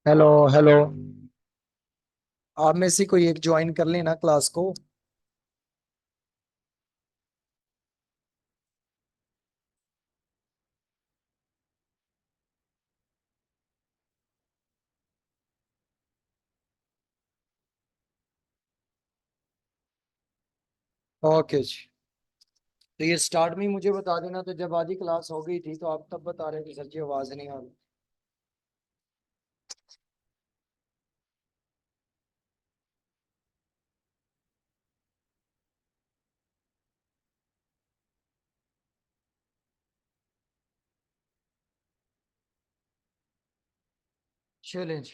Hello hello. आप में से कोई एक ज्वाइन कर लेना क्लास को। ओके जी। तो ये स्टार्ट में ही मुझे बता देना, तो जब आधी क्लास हो गई थी तो आप तब बता रहे थे सर जी आवाज नहीं आ रही। चलें जी।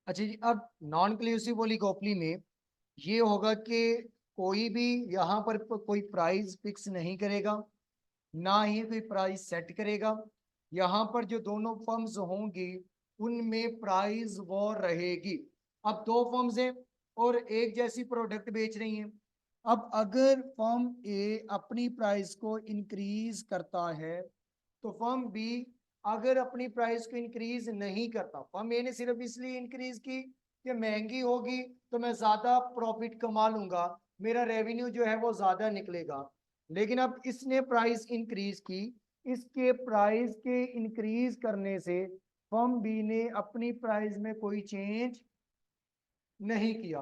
अच्छा जी, अब नॉन इंक्लूसिव ओलिगोपोली में ये होगा कि कोई भी यहाँ पर कोई प्राइस फिक्स नहीं करेगा, ना ही कोई प्राइस सेट करेगा। यहाँ पर जो दोनों फर्म्स होंगी उनमें प्राइस वॉर रहेगी। अब दो फर्म्स हैं और एक जैसी प्रोडक्ट बेच रही हैं। अब अगर फर्म ए अपनी प्राइस को इंक्रीज करता है तो फर्म बी अगर अपनी प्राइस को इंक्रीज नहीं करता, फर्म ए ने सिर्फ इसलिए इंक्रीज की कि महंगी होगी तो मैं ज्यादा प्रॉफिट कमा लूंगा, मेरा रेवेन्यू जो है वो ज्यादा निकलेगा। लेकिन अब इसने प्राइस इंक्रीज की, इसके प्राइस के इंक्रीज करने से फर्म बी ने अपनी प्राइस में कोई चेंज नहीं किया।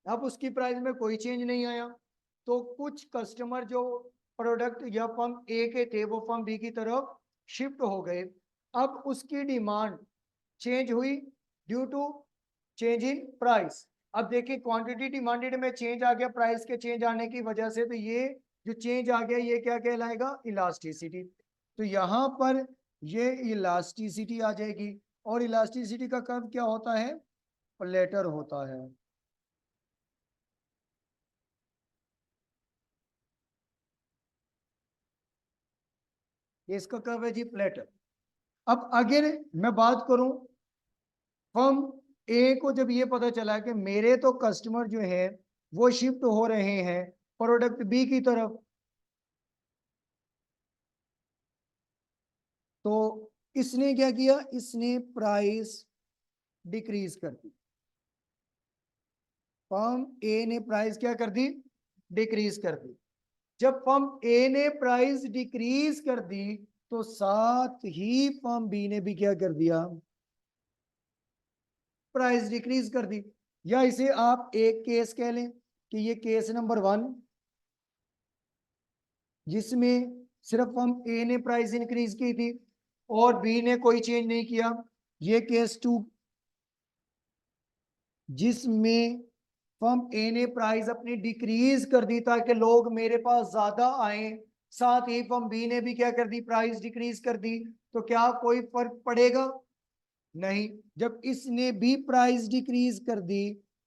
अब उसकी प्राइस में कोई चेंज नहीं आया तो कुछ कस्टमर जो प्रोडक्ट या फर्म ए के थे वो फर्म बी की तरफ शिफ्ट हो गए। अब उसकी डिमांड चेंज हुई due to change in price. अब देखिए क्वांटिटी डिमांडेड में चेंज आ गया प्राइस के चेंज आने की वजह से, तो ये जो चेंज आ गया ये क्या कहलाएगा, इलास्टिसिटी। तो यहाँ पर ये इलास्टिसिटी आ जाएगी और इलास्टिसिटी का कर्व क्या होता है, प्लेटर होता है। ये इसका कर्व है जी प्लेटर। अब अगर मैं बात करूं फर्म ए को जब ये पता चला कि मेरे तो कस्टमर जो है वो शिफ्ट हो रहे हैं प्रोडक्ट बी की तरफ, तो इसने क्या किया, इसने प्राइस डिक्रीज कर दी। फर्म ए ने प्राइस क्या कर दी, डिक्रीज कर दी। जब फर्म ए ने प्राइस डिक्रीज कर दी तो साथ ही फर्म बी ने भी क्या कर दिया, प्राइस डिक्रीज कर दी। या इसे आप एक केस कह लें कि ये केस नंबर 1, जिसमें सिर्फ हम ए ने प्राइस इंक्रीज की थी और बी ने कोई चेंज नहीं किया। ये केस 2, जिसमें फर्म ए ने प्राइस अपनी डिक्रीज कर दी ताकि लोग मेरे पास ज्यादा आए, साथ ही फर्म बी ने भी क्या कर दी, प्राइस डिक्रीज कर दी। तो क्या कोई फर्क पड़ेगा, नहीं। जब इसने भी प्राइस डिक्रीज कर दी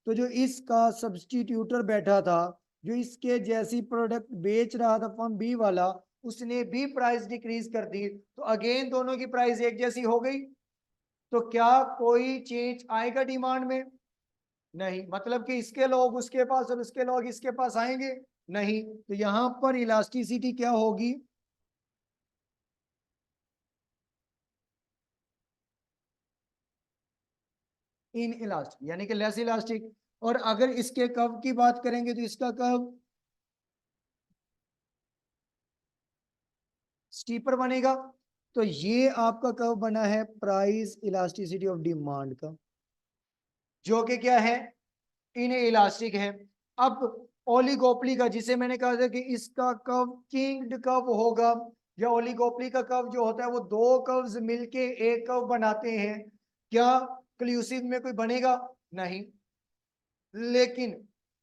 तो जो इसका सब्सटीट्यूटर बैठा था, जो इसके जैसी प्रोडक्ट बेच रहा था फर्म बी वाला, उसने भी प्राइस डिक्रीज कर दी तो अगेन दोनों की प्राइस एक जैसी हो गई। तो क्या कोई चेंज आएगा डिमांड में, नहीं। मतलब कि इसके लोग उसके पास और उसके लोग इसके पास आएंगे, नहीं। तो यहां पर इलास्टिसिटी क्या होगी, इन इलास्टिक यानी कि लेस इलास्टिक। और अगर इसके कर्व की बात करेंगे तो इसका कर्व स्टीपर बनेगा। तो ये आपका कर्व बना है प्राइस इलास्टिसिटी ऑफ डिमांड का, जो कि क्या है, इन इलास्टिक है। अब ओलिगोपोली का, जिसे मैंने कहा था कि इसका कर्व किंग्ड कर्व होगा, या ओलिगोपोली का कर्व जो होता है वो दो कर्व्स मिलके एक कर्व बनाते हैं, क्या क्लूसिव में कोई बनेगा, नहीं। लेकिन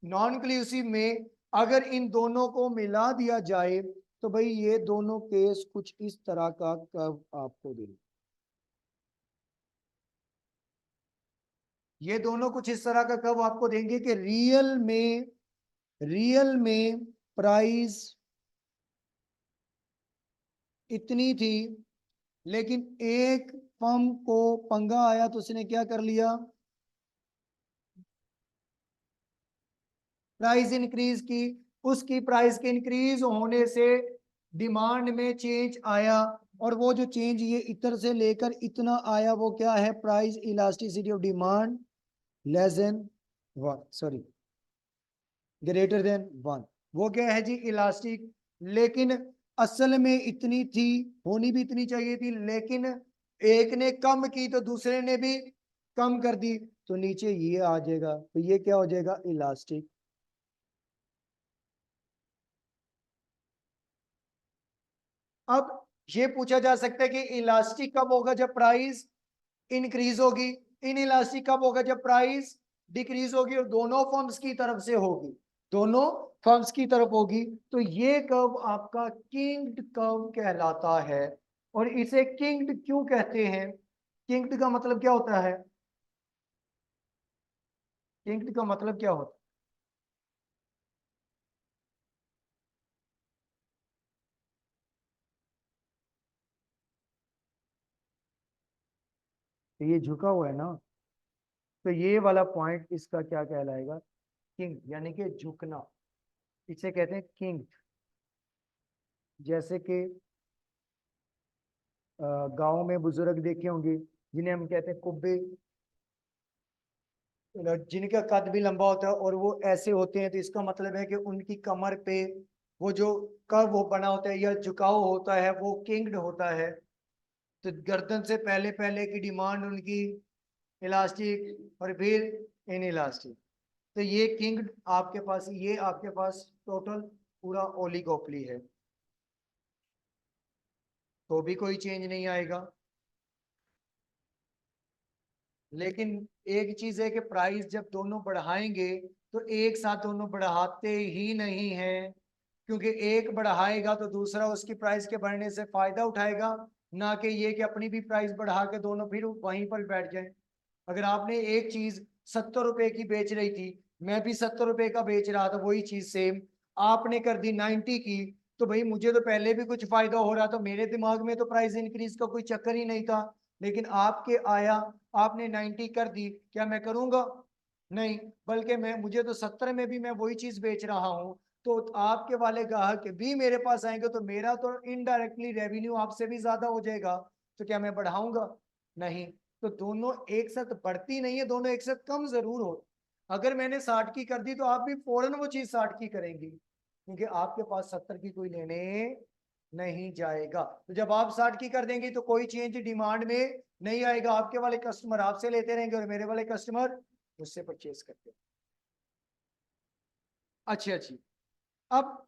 नॉन इंक्लूसिव में अगर इन दोनों को मिला दिया जाए तो भाई ये दोनों केस कुछ इस तरह का कर्व आपको देंगे। ये दोनों कुछ इस तरह का कर्व आपको देंगे कि रियल में प्राइस इतनी थी, लेकिन एक फर्म को पंगा आया तो उसने क्या कर लिया, प्राइस इंक्रीज की। उसकी प्राइस के इंक्रीज होने से डिमांड में चेंज आया, और वो जो चेंज ये इतर से लेकर इतना आया वो क्या है, price elasticity of demand less than 1, sorry greater than 1। वो क्या है जी, इलास्टिक। लेकिन असल में इतनी थी, होनी भी इतनी चाहिए थी, लेकिन एक ने कम की तो दूसरे ने भी कम कर दी, तो नीचे ये आ जाएगा, तो ये क्या हो जाएगा, इलास्टिक। अब ये पूछा जा सकता है कि इलास्टिक कब होगा, जब प्राइस इंक्रीज होगी। इन इलास्टिक कब होगा, जब प्राइस डिक्रीज होगी और दोनों फर्म्स की तरफ से होगी, दोनों फर्म्स की तरफ होगी। तो ये कर्व आपका किंग्ड कर्व कहलाता है। और इसे किंग्ड क्यों कहते हैं, किंग्ड का मतलब क्या होता है, किंक्ड का मतलब क्या होता है? ये झुका हुआ है ना, तो ये वाला पॉइंट इसका क्या कहलाएगा? किंग, यानी कि झुकना। इसे कहते हैं किंग। जैसे कि गांव में बुजुर्ग देखे होंगे जिन्हें हम कहते हैं कुब्बे, जिनका कद भी लंबा होता है और वो ऐसे होते हैं, तो इसका मतलब है कि उनकी कमर पे वो जो कर्व वो बना होता है या झुकाव होता है वो किंग्ड होता है। तो गर्दन से पहले पहले की डिमांड उनकी इलास्टिक और फिर इन इलास्टिक। तो ये किंग्ड आपके पास, ये आपके पास टोटल पूरा ओलिगोपली है, तो भी कोई चेंज नहीं आएगा। लेकिन एक चीज है कि प्राइस जब दोनों बढ़ाएंगे तो एक साथ दोनों बढ़ाते ही नहीं है, क्योंकि एक बढ़ाएगा तो दूसरा उसकी प्राइस के बढ़ने से फायदा उठाएगा, ना कि ये कि अपनी भी प्राइस बढ़ा के दोनों फिर वहीं पर बैठ जाए। अगर आपने एक चीज 70 रुपए की बेच रही थी, मैं भी 70 रुपए का बेच रहा था वही चीज सेम, आपने कर दी 90 की, तो भाई मुझे तो पहले भी कुछ फायदा हो रहा था, मेरे दिमाग में तो प्राइस इंक्रीज का कोई चक्कर ही नहीं था। लेकिन आपके आया, आपने 90 कर दी, क्या मैं करूंगा? नहीं, बल्कि मैं, मुझे तो 70 में भी मैं वही चीज बेच रहा हूँ, तो आपके वाले ग्राहक भी मेरे पास आएंगे, तो मेरा तो इनडायरेक्टली रेवेन्यू आपसे भी ज्यादा हो जाएगा, तो क्या मैं बढ़ाऊंगा? नहीं। तो दोनों एक साथ बढ़ती नहीं है, दोनों एक साथ कम जरूर हो। अगर मैंने 60 की कर दी तो आप भी फौरन वो चीज 60 की करेंगी, क्योंकि आपके पास 70 की कोई लेने नहीं जाएगा। तो जब आप 60 की कर देंगे तो कोई चेंज डिमांड में नहीं आएगा, आपके वाले कस्टमर आपसे लेते रहेंगे और मेरे वाले कस्टमर मुझसे परचेज करते हैं। अच्छी अच्छी। अब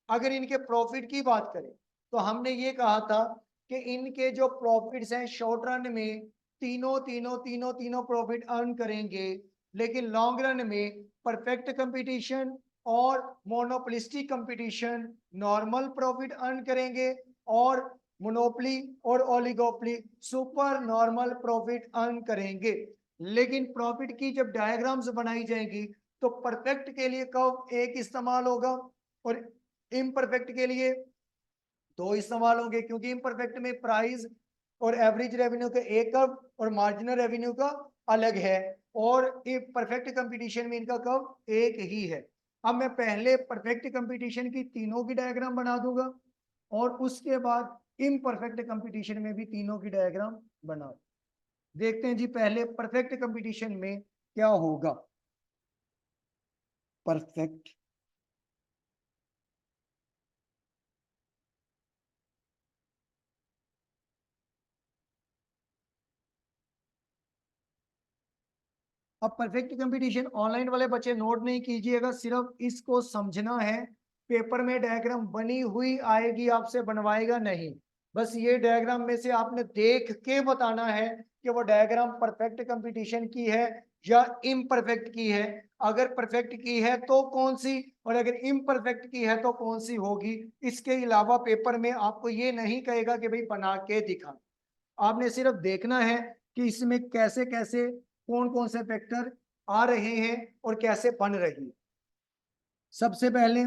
अगर इनके प्रॉफिट की बात करें, तो हमने ये कहा था कि इनके जो प्रॉफिट्स हैं शॉर्ट रन में तीनों प्रॉफिट अर्न करेंगे, लेकिन लॉन्ग रन में परफेक्ट कंपटीशन और monopolistic competition normal profit earn करेंगे, और मोनोपोली और oligopoly super normal profit earn करेंगे। लेकिन प्रॉफिट की जब डायग्राम्स बनाई जाएंगी तो परफेक्ट के लिए कब एक इस्तेमाल होगा और इम्परफेक्ट के लिए दो इस्तेमाल होंगे, क्योंकि इम्परफेक्ट में प्राइस और एवरेज रेवेन्यू का एक कर्व और मार्जिनल रेवेन्यू का अलग है, और परफेक्ट कंपटीशन में इनका कर्व एक ही है। अब मैं पहले परफेक्ट कंपटीशन की तीनों की डायग्राम बना दूंगा और उसके बाद इम्परफेक्ट कंपटीशन में भी तीनों की डायग्राम बना। देखते हैं जी, पहले परफेक्ट कंपटीशन में क्या होगा। परफेक्ट, अब परफेक्ट कंपटीशन ऑनलाइन वाले बच्चे नोट नहीं कीजिएगा, सिर्फ इसको समझना है। पेपर में डायग्राम बनी हुई आएगी, आपसे बनवाएगा नहीं। बस ये डायग्राम में से आपने देख के बताना है कि वो डायग्राम परफेक्ट कंपटीशन की है या इम्परफेक्ट की है। अगर परफेक्ट की है तो कौन सी, और अगर इम्परफेक्ट की है तो कौन सी होगी। इसके अलावा पेपर में आपको ये नहीं कहेगा कि भाई बना के दिखा, आपने सिर्फ देखना है कि इसमें कैसे कैसे कौन कौन से फैक्टर आ रहे हैं और कैसे बन रही है। सबसे पहले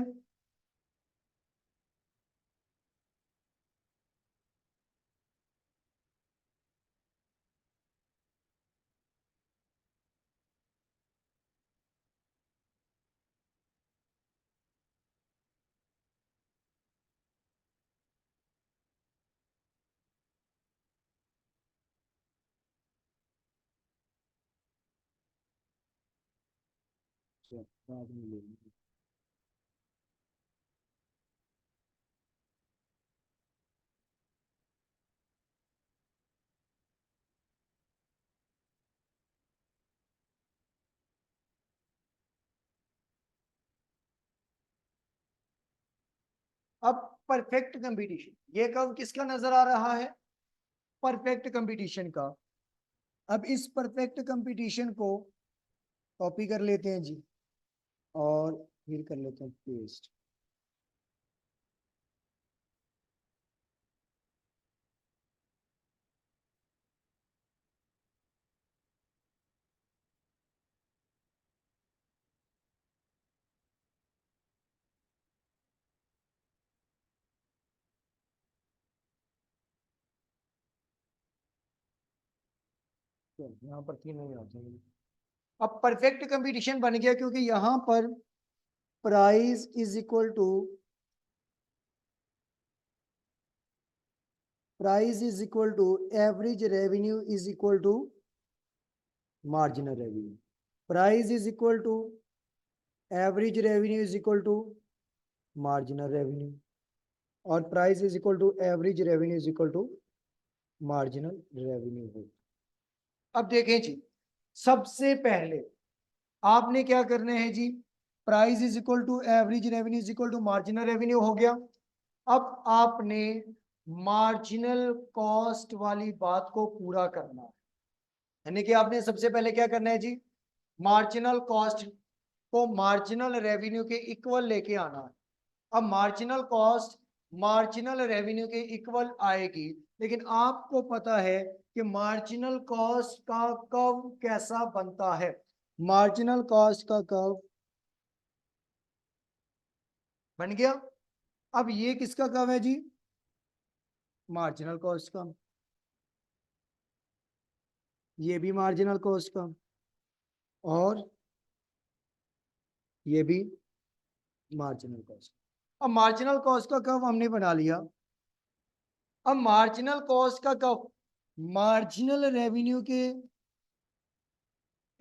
अब परफेक्ट कंपटीशन ये कब किसका नजर आ रहा है? परफेक्ट कंपटीशन का। अब इस परफेक्ट कंपटीशन को कॉपी कर लेते हैं जी, और फिर कर लेते हैं पेस्ट। यहाँ पर 3 नहीं आते हैं। अब परफेक्ट कंपटीशन बन गया क्योंकि यहाँ पर price is equal to average revenue is equal to marginal revenue. Price is equal to average revenue is equal to marginal revenue, और price is equal to average revenue is equal to marginal revenue. अब देखें जी, सबसे पहले आपने क्या करना है जी, price is equal to average revenue is equal to marginal revenue हो गया। अब आपने मार्जिनल कॉस्ट वाली बात को पूरा करना है, यानी कि आपने सबसे पहले क्या करना है जी, मार्जिनल कॉस्ट को मार्जिनल रेवेन्यू के इक्वल लेके आना है। अब मार्जिनल कॉस्ट मार्जिनल रेवेन्यू के इक्वल आएगी, लेकिन आपको पता है कि मार्जिनल कॉस्ट का कर्व कैसा बनता है। मार्जिनल कॉस्ट का कर्व बन गया। अब ये किसका कर्व है जी, मार्जिनल कॉस्ट का, ये भी मार्जिनल कॉस्ट का, और ये भी मार्जिनल कॉस्ट। अब मार्जिनल कॉस्ट का कर्व हमने बना लिया। अब मार्जिनल कॉस्ट का कर्व मार्जिनल रेवेन्यू के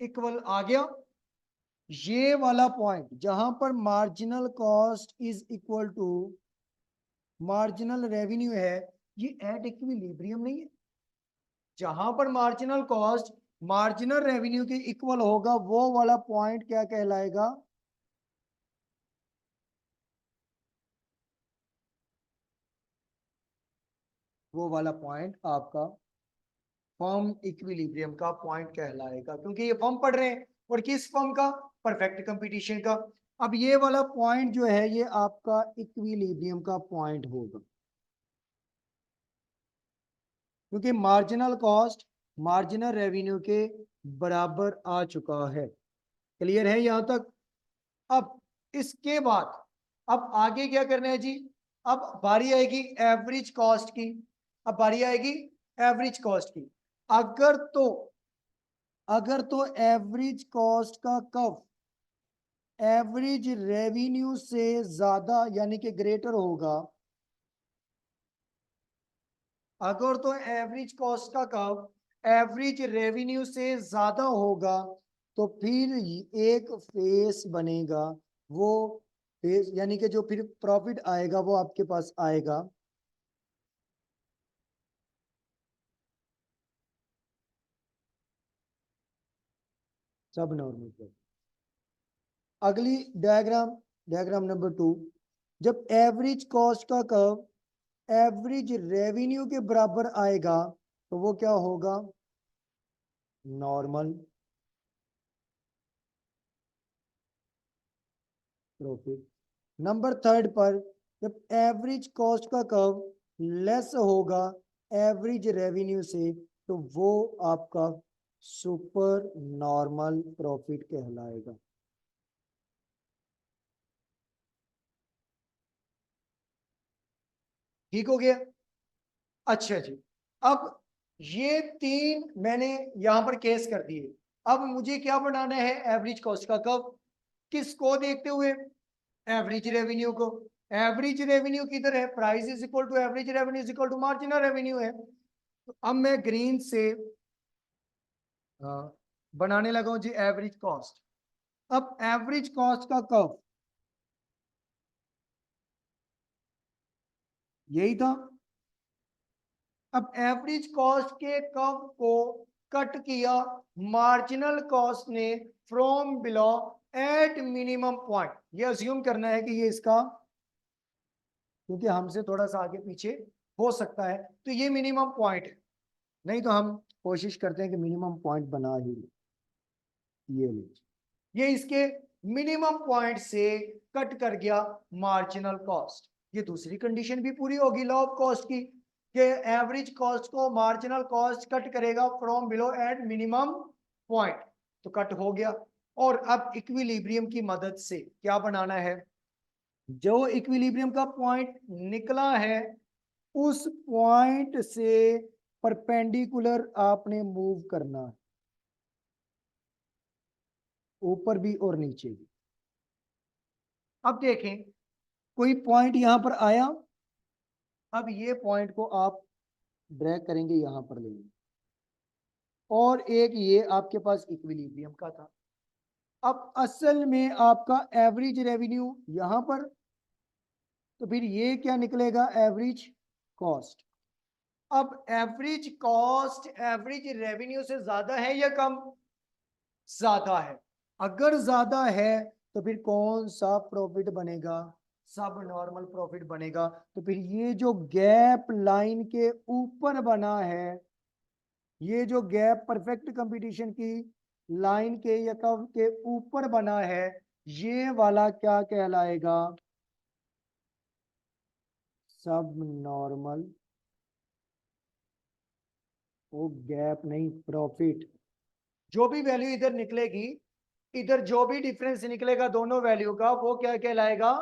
इक्वल आ गया। ये वाला पॉइंट जहां पर marginal cost is equal to marginal revenue है, ये एट इक्विलिब्रियम नहीं है। जहां पर मार्जिनल कॉस्ट मार्जिनल रेवेन्यू के इक्वल होगा, वो वाला पॉइंट क्या कहलाएगा, वो वाला पॉइंट आपका फर्म इक्विलिब्रियम का पॉइंट कहलाएगा, क्योंकि ये फर्म पढ़ रहे हैं, और किस फर्म का, परफेक्ट कंपटीशन का। अब ये वाला पॉइंट जो है ये आपका इक्विलिब्रियम का पॉइंट होगा, क्योंकि मार्जिनल कॉस्ट मार्जिनल रेवेन्यू के बराबर आ चुका है। क्लियर है यहां तक। अब इसके बाद अब आगे क्या करना है जी, अब बारी आएगी एवरेज कॉस्ट की। अब बारी आएगी एवरेज कॉस्ट की। अगर तो एवरेज कॉस्ट का कर्व एवरेज रेवेन्यू से ज्यादा यानी कि ग्रेटर होगा, अगर तो एवरेज कॉस्ट का कर्व एवरेज रेवेन्यू से ज्यादा होगा, तो फिर एक फेस बनेगा। वो फेस यानी कि जो फिर प्रॉफिट आएगा वो आपके पास आएगा सब नॉर्मल प्रॉफिट। अगली डायग्राम नंबर 2, जब एवरेज कॉस्ट का कर्व एवरेज रेवेन्यू के बराबर आएगा तो वो क्या होगा, नॉर्मल प्रॉफिट। नंबर 3 पर जब एवरेज कॉस्ट का कर्व लेस होगा एवरेज रेवेन्यू से, तो वो आपका सुपर नॉर्मल प्रॉफिट कहलाएगा। ठीक हो गया। अच्छा जी, अब ये 3 मैंने यहां पर केस कर दिए। अब मुझे क्या बनाना है, एवरेज कॉस्ट का कर्व। किसको देखते हुए, एवरेज रेवेन्यू को। एवरेज रेवेन्यू किधर है, price is equal to average revenue is equal to marginal revenue है। तो अब मैं ग्रीन से बनाने लगा हूं जी एवरेज कॉस्ट। अब एवरेज कॉस्ट का कर्व यही था। अब एवरेज कॉस्ट के कर्व को कट किया मार्जिनल कॉस्ट ने from below at minimum point. ये अज्यूम करना है कि ये इसका, क्योंकि हमसे थोड़ा सा आगे पीछे हो सकता है, तो ये मिनिमम पॉइंट है। नहीं तो हम कोशिश करते हैं कि मिनिमम पॉइंट बना ही ये ये इसके मिनिमम पॉइंट से कट कर गया मार्जिनल कॉस्ट। ये दूसरी कंडीशन भी पूरी होगी लॉ ऑफ कॉस्ट की, कि एवरेज कॉस्ट को मार्जिनल कॉस्ट कट करेगा from below at minimum point, तो कट हो गया। और अब इक्विलिब्रियम की मदद से क्या बनाना है, जो इक्विलिब्रियम का पॉइंट निकला है उस पॉइंट से परपेंडिकुलर आपने मूव करना है। ऊपर भी और नीचे भी। अब देखें कोई पॉइंट यहां पर आया, अब ये पॉइंट को आप ड्रैग करेंगे, यहां पर लेंगे, और एक ये आपके पास इक्विलिब्रियम का था। अब असल में आपका एवरेज रेवेन्यू यहां पर, तो फिर ये क्या निकलेगा, एवरेज कॉस्ट। अब एवरेज कॉस्ट एवरेज रेवेन्यू से ज्यादा है या कम, ज्यादा है। अगर ज्यादा है तो फिर कौन सा प्रॉफिट बनेगा, सब नॉर्मल प्रॉफिट बनेगा। तो फिर ये जो गैप लाइन के ऊपर बना है, ये जो गैप परफेक्ट कंपटीशन की लाइन के या कर्व के ऊपर बना है, ये वाला क्या कहलाएगा, सब नॉर्मल, वो गैप नहीं, प्रॉफिट। जो भी वैल्यू इधर निकलेगी, इधर जो भी डिफरेंस निकलेगा दोनों वैल्यू का, वो क्या कहलाएगा,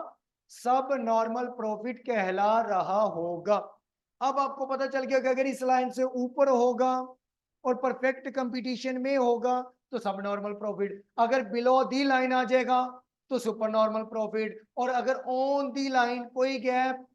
सब नॉर्मल प्रॉफिट कहला रहा होगा। अब आपको पता चल गया कि अगर इस लाइन से ऊपर होगा और परफेक्ट कंपटीशन में होगा तो सब नॉर्मल प्रॉफिट, अगर बिलो दी लाइन आ जाएगा तो सुपर नॉर्मल प्रॉफिट, और अगर ऑन दी लाइन कोई गैप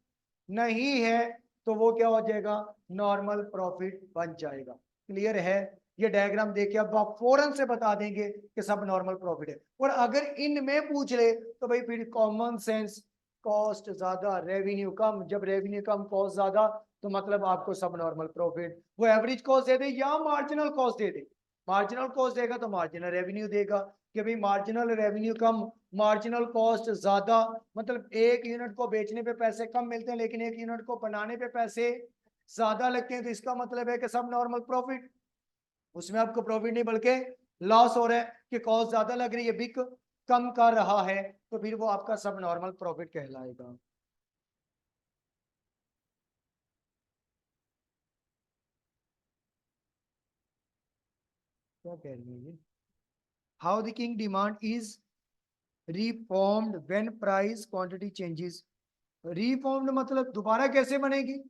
नहीं है तो वो क्या हो जाएगा, नॉर्मल प्रॉफिट बन जाएगा। क्लियर है, ये डायग्राम देखिए, अब आप फौरन से बता देंगे कि सब नॉर्मल प्रॉफिट है। और अगर इनमें पूछ ले तो भाई फिर कॉमन सेंस, कॉस्ट ज्यादा रेवेन्यू कम, जब रेवेन्यू कम कॉस्ट ज्यादा, तो मतलब आपको सब नॉर्मल प्रॉफिट, वो एवरेज कॉस्ट दे दे या मार्जिनल कॉस्ट दे दे। मार्जिनल कॉस्ट देगा तो मार्जिनल रेवेन्यू देगा, कि भाई मार्जिनल रेवेन्यू कम, मार्जिनल कॉस्ट ज्यादा, मतलब एक यूनिट को बेचने पे पैसे कम मिलते हैं लेकिन एक यूनिट को बनाने पे पैसे ज्यादा लगते हैं, तो इसका मतलब है कि सब नॉर्मल प्रॉफिट। उसमें आपको प्रॉफिट नहीं बल्कि लॉस हो रहा है, कि कॉस्ट ज्यादा लग रही है, बिक कम कर रहा है, तो फिर वो आपका सब नॉर्मल प्रॉफिट कहलाएगा। क्या कह रही है ये, how the king demand is reformed when price quantity changes. Reformed मतलब दोबारा कैसे बनेगी,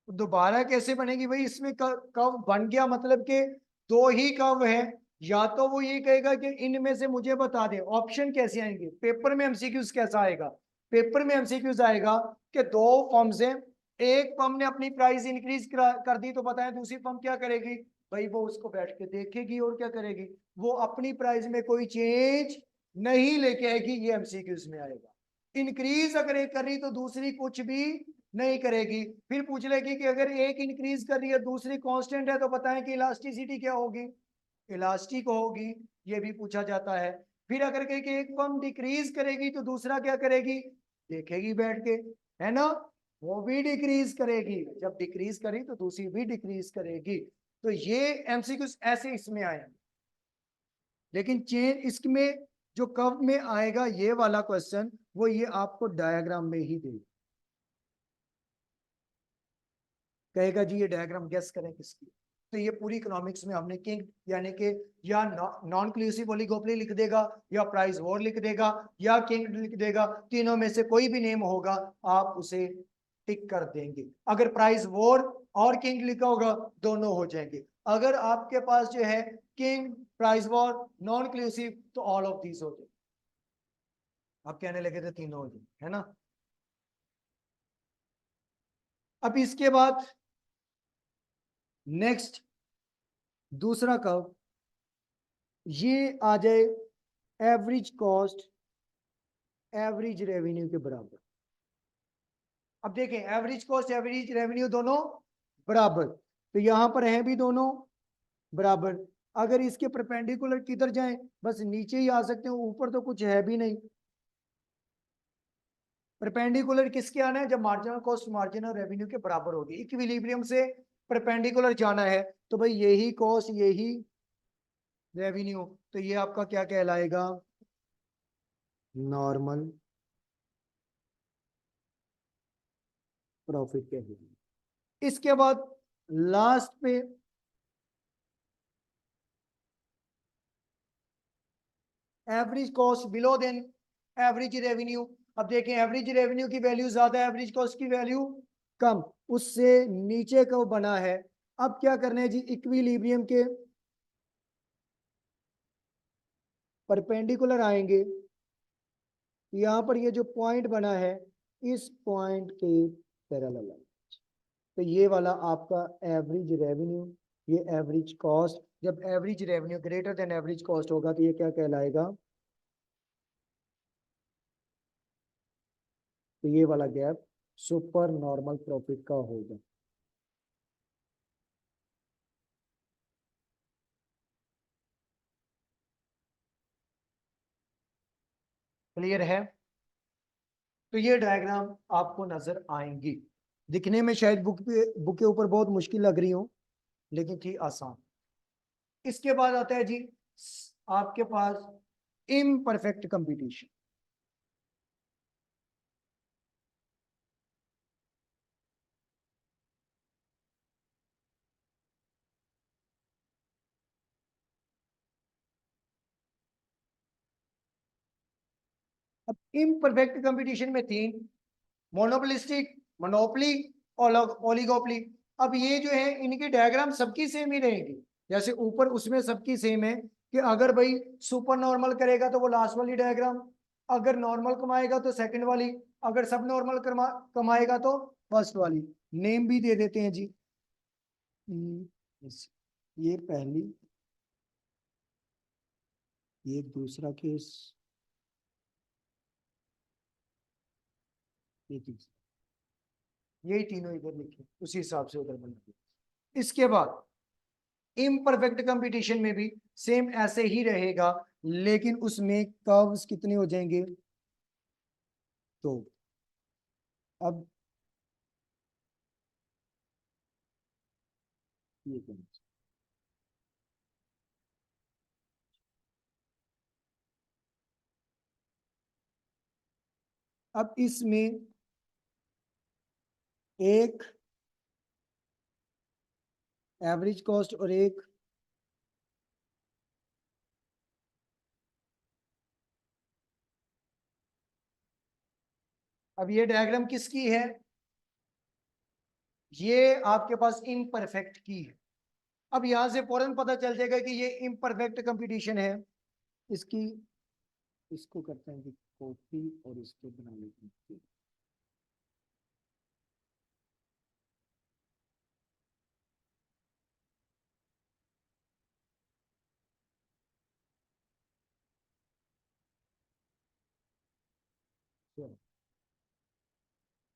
दोबारा कैसे बनेगी भाई, इसमें कव बन गया मतलब कि दो ही कव है, या तो वो ये कहेगा कि इनमें से मुझे बता दे, ऑप्शन कैसे आएंगे, पेपर में एमसीक्यूज कैसा आएगा, पेपर में एमसीक्यूज आएगा कि दो फर्म से, एक फर्म ने अपनी प्राइस इंक्रीज कर दी, तो बताएं दूसरी फर्म क्या करेगी, भाई वो उसको बैठ के देखेगी और क्या करेगी, वो अपनी प्राइस में कोई चेंज नहीं लेके आएगी, ये एमसीक्यूज में आएगा। इंक्रीज अगर एक कर रही तो दूसरी कुछ भी नहीं करेगी। फिर पूछ लेगी कि अगर एक इंक्रीज कर रही है दूसरी कांस्टेंट है, तो बताएं कि इलास्टिसिटी क्या होगी, इलास्टिक होगी, ये भी पूछा जाता है। फिर अगर कहे कि एक फर्म डिक्रीज करेगी तो दूसरा क्या करेगी, देखेगी बैठ के, है ना, वो भी डिक्रीज करेगी, जब डिक्रीज करी तो दूसरी भी डिक्रीज करेगी। तो ये एमसीक्यू ऐसे इसमें आए, लेकिन चेन इसमें जो कब में आएगा ये वाला क्वेश्चन, वो ये आपको डायग्राम में ही देगा, कहेगा जी ये डायग्राम गेस करें किसकी। तो ये पूरी इकोनॉमिक्स में हमने किंग यानी कि या नॉन क्लूसिव ओलिगोपोली लिख देगा, या प्राइस वॉर लिख देगा, या किंग लिख देगा, तीनों में से कोई भी नेम होगा आप उसे टिक कर देंगे। अगर प्राइस वॉर और किंग लिखा होगा दोनों हो जाएंगे, अगर आपके पास जो है किंग प्राइस वॉर नॉन क्लूसिव तो ऑल ऑफ दीज हो जाए, आप कहने लगे थे तीनों हो जाए, है ना। अब इसके बाद नेक्स्ट दूसरा कर्व, ये आ जाए एवरेज कॉस्ट एवरेज रेवेन्यू के बराबर। अब देखें एवरेज कॉस्ट एवरेज रेवेन्यू दोनों बराबर, तो यहां पर है भी दोनों बराबर। अगर इसके परपेंडिकुलर किधर जाएं, बस नीचे ही आ सकते हैं, ऊपर तो कुछ है भी नहीं। परपेंडिकुलर किसके आना है, जब मार्जिनल कॉस्ट मार्जिनल रेवेन्यू के बराबर होगी, इक्विलिब्रियम से परपेंडिकुलर जाना है, तो भाई यही कॉस्ट यही रेवेन्यू, तो ये आपका क्या कहलाएगा, नॉर्मल प्रॉफिट कहलाएगा। इसके बाद लास्ट पे average cost below than average revenue. अब देखें एवरेज रेवेन्यू की वैल्यू ज्यादा है, एवरेज कॉस्ट की वैल्यू कम, उससे नीचे का बना है, अब क्या करना है जी, इक्विलिब्रियम के परपेंडिकुलर आएंगे, यहाँ पर ये जो पॉइंट बना है इस पॉइंट के पैरेलल है। तो ये वाला आपका एवरेज रेवेन्यू, ये एवरेज कॉस्ट, जब average revenue greater than average cost होगा तो ये क्या कहलाएगा, तो ये वाला गैप सुपर नॉर्मल प्रॉफिट का होगा। क्लियर है? तो ये डायग्राम आपको नजर आएंगी, दिखने में शायद बुक के ऊपर बहुत मुश्किल लग रही हो, लेकिन थी आसान। इसके बाद आता है जी आपके पास इम्परफेक्ट कंपटीशन। अब इम्परफेक्ट कंपटीशन में तीन, मोनोपोलिस्टिक, मोनोपोली, ओलिगोपोली। अब ये जो है इनकी डायग्राम सबकी सेम ही रहेगी, जैसे ऊपर उसमें सबकी सेम है कि अगर भाई सुपर नॉर्मल करेगा तो वो लास्ट वाली डायग्राम, अगर नॉर्मल कमाएगा तो सेकंड वाली, अगर सब नॉर्मल कमाएगा तो फर्स्ट वाली। नेम भी दे देते हैं जी। ये पहली, ये दूसरा केस, ये तीसरा, यही तीनों इधर लिखे उसी हिसाब से उधर बना दिया। इसके बाद इम्परफेक्ट कंपटीशन में भी सेम ऐसे ही रहेगा, लेकिन उसमें कर्व्स कितने हो जाएंगे, तो अब ये अब इसमें एक एवरेज कॉस्ट और एक अब ये डायग्राम किसकी है, ये आपके पास इम्परफेक्ट की है। अब यहां से फौरन पता चल जाएगा कि ये इम्परफेक्ट कंपटीशन है। इसकी इसको करते हैं कि कॉपी और इसको बना लेते हैं।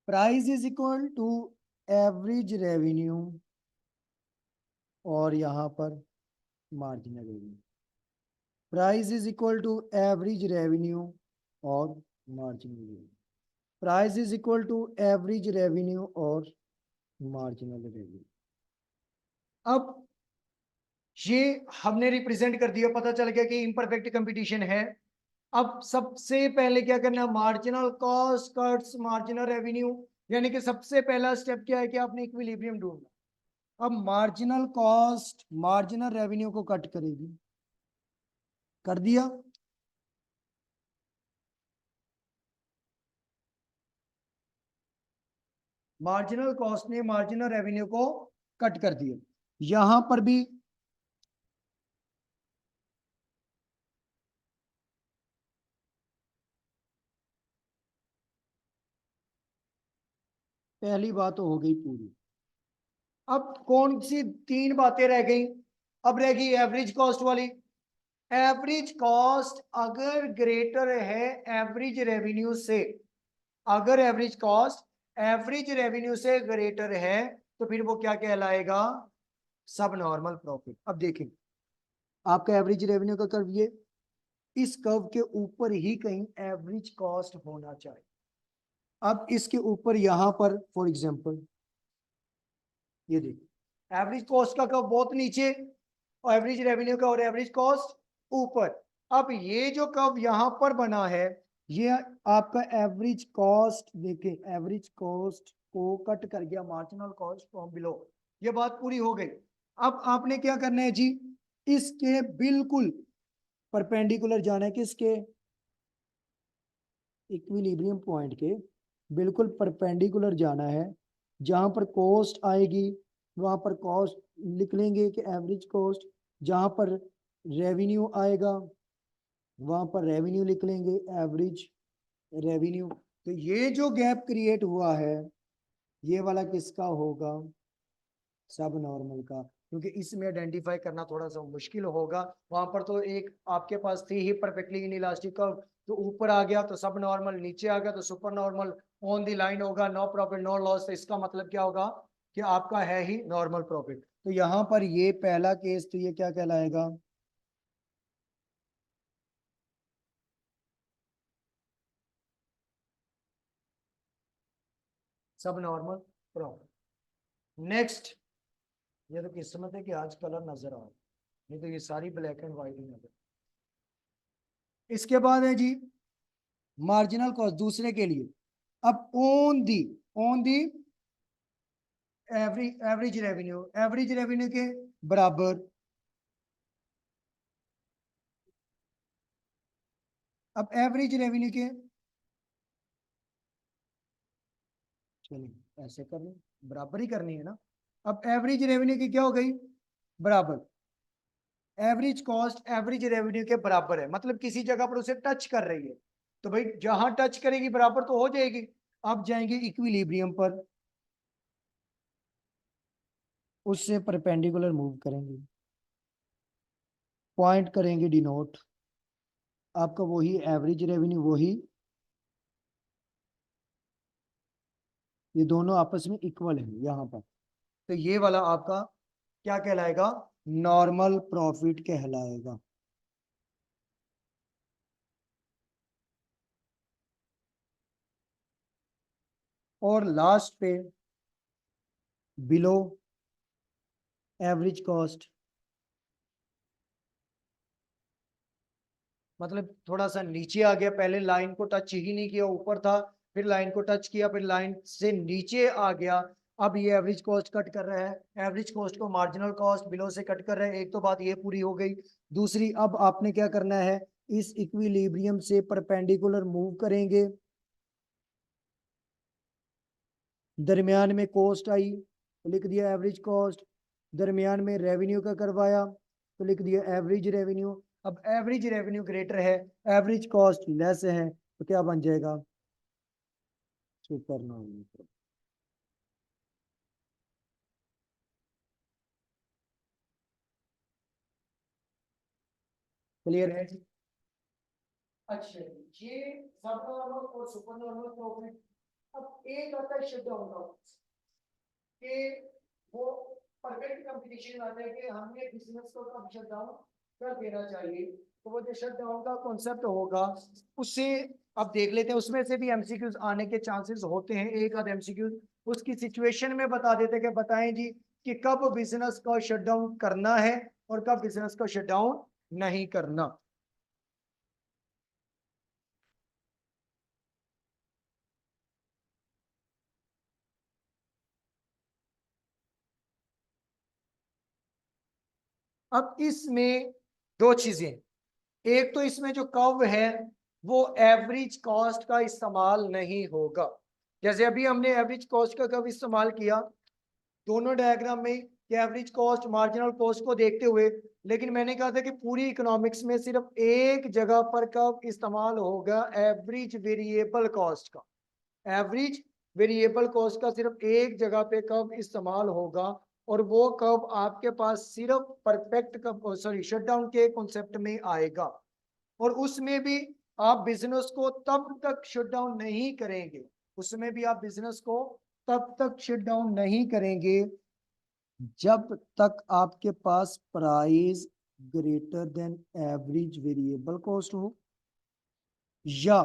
Price is equal to average revenue और यहाँ पर marginal revenue. Price is equal to average revenue और marginal revenue. Price is equal to average revenue और मार्जिनल रेवेन्यू। अब ये हमने रिप्रेजेंट कर दिया, पता चल गया कि इम्परफेक्ट कंपटीशन है। अब सबसे पहले क्या करना है, marginal cost cuts marginal revenue, यानी कि सबसे पहला स्टेप क्या है कि आपने इक्विलिब्रियम ढूंढना। अब मार्जिनल कॉस्ट मार्जिनल रेवेन्यू को कट करेगी, कर दिया। मार्जिनल कॉस्ट ने मार्जिनल रेवेन्यू को कट कर दिया। यहां पर भी पहली बात तो हो गई पूरी। अब कौन सी तीन बातें रह गई, अब रह गई एवरेज कॉस्ट वाली। एवरेज कॉस्ट अगर ग्रेटर है एवरेज रेवेन्यू से, अगर एवरेज कॉस्ट एवरेज रेवेन्यू से ग्रेटर है तो फिर वो क्या कहलाएगा, सब नॉर्मल प्रॉफिट। अब देखें आपका एवरेज रेवेन्यू का कर्व, ये इस कर्व के ऊपर ही कहीं एवरेज कॉस्ट होना चाहिए। अब इसके ऊपर यहां पर फॉर एग्जांपल ये देखिए एवरेज कॉस्ट का कर्व बहुत नीचे और एवरेज रेवेन्यू का और एवरेज कॉस्ट ऊपर। अब ये जो कर्व यहां पर बना है ये आपका एवरेज कॉस्ट, देखें एवरेज कॉस्ट को कट कर गया मार्जिनल कॉस्ट फ्रॉम बिलो। ये बात पूरी हो गई। अब आपने क्या करना है जी, इसके बिल्कुल परपेंडिकुलर जाना है, किसके, इक्विलिब्रियम पॉइंट के बिल्कुल परपेंडिकुलर जाना है। जहां पर कॉस्ट आएगी वहां पर कॉस्ट लिख लेंगे कि एवरेज कॉस्ट, जहां पर रेवेन्यू आएगा वहां पर रेवेन्यू लिख लेंगे, एवरेज रेवेन्यू। तो ये जो गैप क्रिएट हुआ है ये वाला किसका होगा, सब नॉर्मल का, क्योंकि इसमें आइडेंटिफाई करना थोड़ा सा मुश्किल होगा। वहां पर तो एक आपके पास थी ही परफेक्टली इन इलास्टिक कर्व, तो ऊपर आ गया तो सब नॉर्मल, नीचे आ गया तो super normal, on the line होगा, नो प्रॉफिट नो लॉस। तो इसका मतलब क्या होगा कि आपका है ही नॉर्मल प्रॉफिट। तो यहाँ पर ये पहला केस, तो ये क्या कहलाएगा, सब नॉर्मल प्रॉफिट। नेक्स्ट, ये तो किस्मत है कि आज कलर नजर आ रहा है, नहीं तो ये सारी ब्लैक एंड व्हाइट ही नजर। इसके बाद है जी मार्जिनल कॉस्ट दूसरे के लिए। अब ऑन दी एवरेज रेवेन्यू के बराबर। अब एवरेज रेवेन्यू के, चलिए ऐसे कर लो, बराबर ही करनी है ना। अब एवरेज रेवेन्यू की क्या हो गई, बराबर। एवरेज कॉस्ट एवरेज रेवेन्यू के बराबर है, मतलब किसी जगह पर उसे टच कर रही है, तो भाई जहां टच करेगी बराबर तो हो जाएगी। अब जाएंगे इक्विलिब्रियम पर, उससे परपेंडिकुलर मूव करेंगे, पॉइंट करेंगे डिनोट, आपका वही एवरेज रेवेन्यू, वही ये दोनों आपस में इक्वल है यहाँ पर। तो ये वाला आपका क्या कहलाएगा, नॉर्मल प्रॉफिट कहलाएगा। और लास्ट पे बिलो एवरेज कॉस्ट, मतलब थोड़ा सा नीचे आ गया, पहले लाइन को टच ही नहीं किया, ऊपर था, फिर लाइन को टच किया, फिर लाइन से नीचे आ गया। अब ये एवरेज कॉस्ट कट कर रहा है, एवरेज कॉस्ट को मार्जिनल कॉस्ट बिलो से कट कर रहा है। एक तो बात ये पूरी हो गई। दूसरी, अब आपने क्या करना है, इस इक्विलिब्रियम से परपेंडिकुलर मूव करेंगे, दरमियान में कॉस्ट आई तो लिख दिया एवरेज कॉस्ट, दरमियान में रेवेन्यू का करवाया तो लिख दिया एवरेज रेवेन्यू। अब एवरेज रेवेन्यू ग्रेटर है, एवरेज कॉस्ट लेस है, तो क्या बन जाएगा, सुपर नॉर्मल। क्लियर है। अच्छा, ये सब नॉर्मल और सुपर नॉर्मल प्रॉफिट। अब एक आता है शट डाउन का, कि वो परफेक्ट कंपटीशन आता है कि हमने बिजनेस को कब शट डाउन कर देना चाहिए। तो वो जो शट डाउन का कॉन्सेप्ट होगा उससे अब देख लेते हैं, उसमें से भी एमसीक्यूज आने के चांसेस होते हैं, एक आध एमसीक्यूज उसकी सिचुएशन में बता देते हैं कि बताएं जी कि कब बिजनेस को शट डाउन करना है और कब बिजनेस को शट डाउन नहीं करना। अब इसमें दो चीजें, एक तो इसमें जो कर्व है वो एवरेज कॉस्ट का इस्तेमाल नहीं होगा। जैसे अभी हमने एवरेज कॉस्ट का कर्व इस्तेमाल किया दोनों डायग्राम में कि एवरेज कॉस्ट मार्जिनल कॉस्ट को देखते हुए, लेकिन मैंने कहा था कि पूरी इकोनॉमिक्स में सिर्फ एक जगह पर कर्व इस्तेमाल होगा, एवरेज वेरिएबल कॉस्ट का। एवरेज वेरिएबल कॉस्ट का सिर्फ एक जगह पे कर्व इस्तेमाल होगा, और वो कर्व आपके पास सिर्फ परफेक्ट सॉरी शटडाउन के कॉन्सेप्ट में आएगा। और उसमें भी आप बिजनेस को तब तक शट डाउन नहीं करेंगे, उसमें भी आप बिजनेस को तब तक शट डाउन नहीं करेंगे जब तक आपके पास price greater than average variable cost हो, या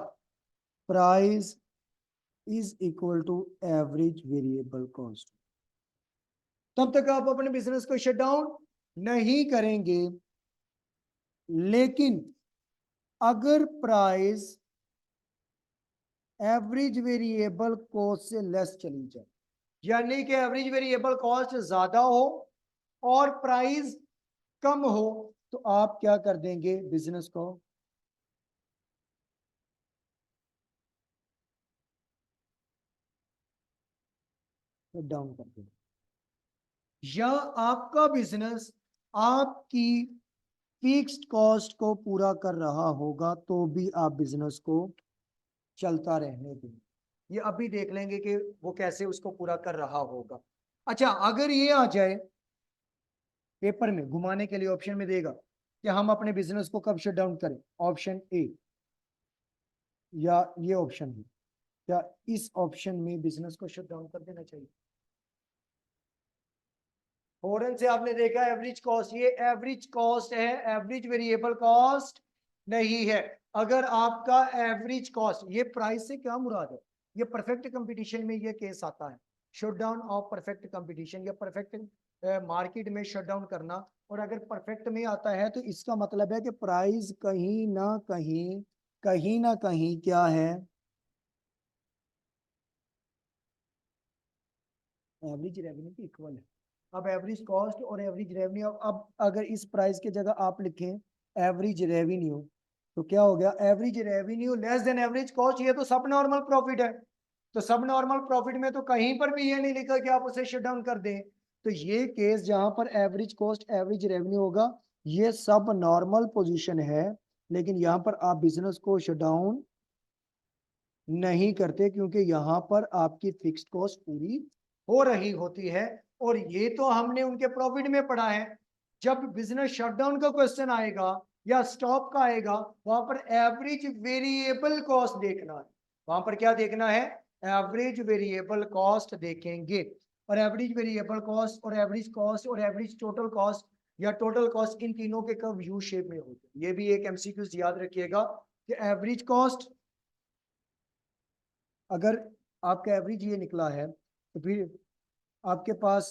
price is equal to average variable cost, तब तक आप अपने बिजनेस को शट डाउन नहीं करेंगे। लेकिन अगर प्राइस एवरेज वेरिएबल कॉस्ट से लेस चली जाए, यानी कि एवरेज वेरिएबल कॉस्ट ज्यादा हो और प्राइस कम हो, तो आप क्या कर देंगे, बिजनेस को डाउन कर देंगे। या आपका बिजनेस आपकी फिक्स्ड कॉस्ट को पूरा कर रहा होगा तो भी आप बिजनेस को चलता रहने दें। ये अभी देख लेंगे कि वो कैसे उसको पूरा कर रहा होगा। अच्छा, अगर ये आ जाए पेपर में घुमाने के लिए ऑप्शन में देगा कि हम अपने बिजनेस को कब शट डाउन करें, ऑप्शन ए या ये ऑप्शन है, क्या इस ऑप्शन में बिजनेस को शट डाउन कर देना चाहिए? फॉरन से आपने देखा एवरेज कॉस्ट, ये एवरेज कॉस्ट है, एवरेज वेरिएबल कॉस्ट नहीं है। अगर आपका एवरेज कॉस्ट, ये प्राइस से क्या मुराद है, ये परफेक्ट कंपटीशन में ये केस आता है, shut down of perfect competition या परफेक्ट मार्केट में शट डाउन करना। और अगर परफेक्ट में आता है तो इसका मतलब है कि प्राइस कहीं ना कहीं क्या है, एवरेज रेवेन्यू के इक्वल है। अब एवरेज कॉस्ट और एवरेज रेवेन्यू, अब अगर इस प्राइस की जगह आप लिखें एवरेज रेवेन्यू तो क्या हो गया, average revenue less than average cost, ये तो सब नॉर्मल प्रॉफिट है। तो सब नॉर्मल प्रॉफिट में तो कहीं पर भी ये नहीं लिखा कि आप उसे शट डाउन कर दें। तो ये केस जहां पर एवरेज कॉस्ट एवरेज रेवेन्यू होगा, ये सब नॉर्मल पोजीशन है, लेकिन यहां पर आप बिजनेस को शट डाउन नहीं करते क्योंकि यहां पर आपकी फिक्स्ड कॉस्ट पूरी हो रही होती है। और ये तो हमने उनके प्रॉफिट में पढ़ा है। जब बिजनेस शटडाउन का क्वेश्चन आएगा या स्टॉप का आएगा, वहां पर एवरेज वेरिएबल कॉस्ट देखना है। वहां पर क्या देखना है, एवरेज वेरिएबल कॉस्ट देखेंगे। और एवरेज वेरिएबल कॉस्ट और एवरेज टोटल कॉस्ट या टोटल कॉस्ट, इन तीनों के कर्व यू शेप में होते हैं। ये भी एक एमसीक्यूज याद रखिएगा कि एवरेज कॉस्ट, अगर आपका एवरेज ये निकला है तो फिर आपके पास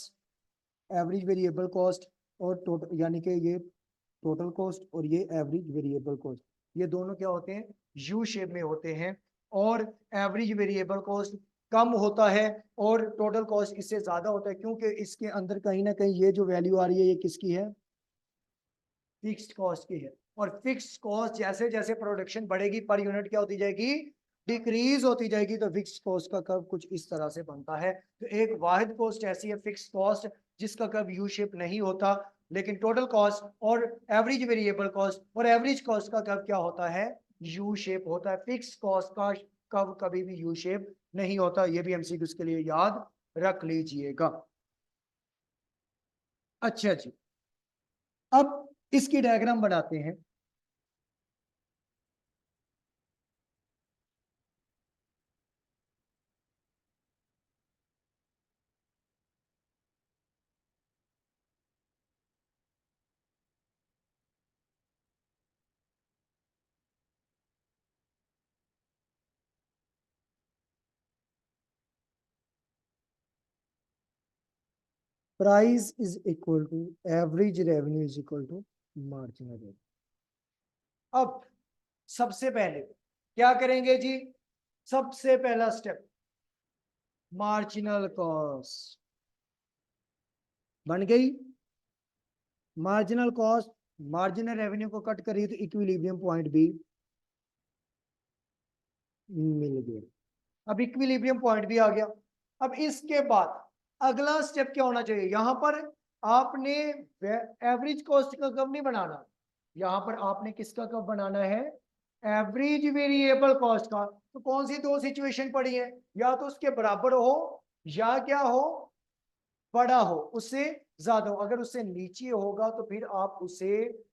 एवरेज वेरिएबल कॉस्ट और टोटल, यानी कि ये टोटल कॉस्ट और ये एवरेज वेरिएबल कॉस्ट, ये दोनों क्या होते हैं, यू शेप में होते हैं। और एवरेज वेरिएबल कॉस्ट कम होता है और टोटल कॉस्ट इससे ज्यादा होता है, क्योंकि इसके अंदर कहीं ना कहीं ये जो वैल्यू आ रही है ये किसकी है, फिक्स्ड कॉस्ट की है। और फिक्स्ड कॉस्ट जैसे जैसे प्रोडक्शन बढ़ेगी पर यूनिट क्या होती जाएगी, डिक्रीज होती जाएगी। तो फिक्स्ड कॉस्ट का कर्व कुछ इस तरह से बनता है। तो एक वाहिद कॉस्ट ऐसी है फिक्स्ड कॉस्ट जिसका कर्व यू शेप नहीं होता, लेकिन टोटल कॉस्ट और एवरेज वेरिएबल कॉस्ट और एवरेज कॉस्ट का कर्व क्या होता है, यू शेप होता है। फिक्स्ड कॉस्ट का कर्व कभी भी यू शेप नहीं होता। ये भी एमसीक्यूज के लिए याद रख लीजिएगा। अच्छा जी, अब इसकी डायग्राम बनाते हैं। Price is equal to average revenue is equal to marginal revenue. अब सबसे पहले क्या करेंगे जी, सबसे पहला स्टेप मार्जिनल कॉस्ट बन गई। मार्जिनल कॉस्ट मार्जिनल रेवेन्यू को कट करिए तो इक्विलिब्रियम पॉइंट भी मिल गया। अब इक्विलिब्रियम पॉइंट भी आ गया। अब इसके बाद अगला स्टेप क्या होना चाहिए, यहां पर आपने एवरेज कॉस्ट का कर्व नहीं बनाना, यहां पर आपने किसका कर्व बनाना है, एवरेज वेरिएबल कॉस्ट का। तो कौन सी दो सिचुएशन पड़ी है, या तो उसके बराबर हो या क्या हो, बड़ा हो, उससे ज्यादा हो। अगर उससे नीचे होगा तो फिर आप उसे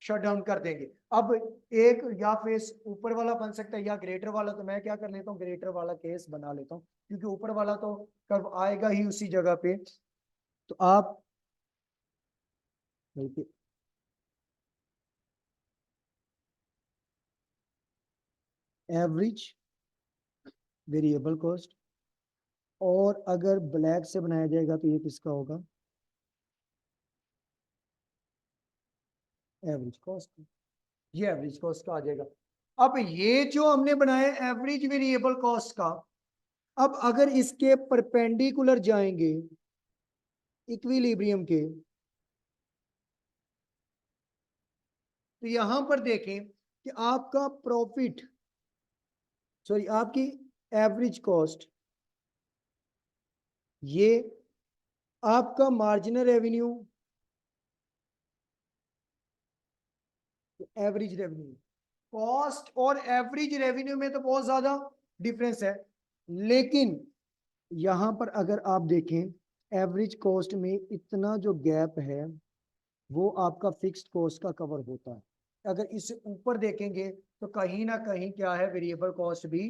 शट डाउन कर देंगे। अब एक या फेस ऊपर वाला बन सकता है या ग्रेटर वाला, तो मैं क्या कर लेता हूँ, ग्रेटर वाला केस बना लेता हूँ, क्योंकि ऊपर वाला तो कर्व आएगा ही उसी जगह पे। तो आप एवरेज वेरिएबल कॉस्ट, और अगर ब्लैक से बनाया जाएगा तो ये किसका होगा, एवरेज कॉस्ट। ये एवरेज कॉस्ट का आ जाएगा। अब ये जो हमने बनाया एवरेज वेरिएबल कॉस्ट का, अब अगर इसके परपेंडिकुलर जाएंगे इक्विलिब्रियम के, तो यहां पर देखें कि आपका प्रॉफिट, सॉरी आपकी एवरेज कॉस्ट ये आपका marginal revenue, average revenue, cost और एवरेज रेवेन्यू में तो बहुत ज्यादा डिफरेंस है, लेकिन यहां पर अगर आप देखें एवरेज कॉस्ट में इतना जो गैप है वो आपका फिक्स्ड कॉस्ट का कवर होता है। अगर इससे ऊपर देखेंगे तो कहीं ना कहीं क्या है, वेरिएबल कॉस्ट भी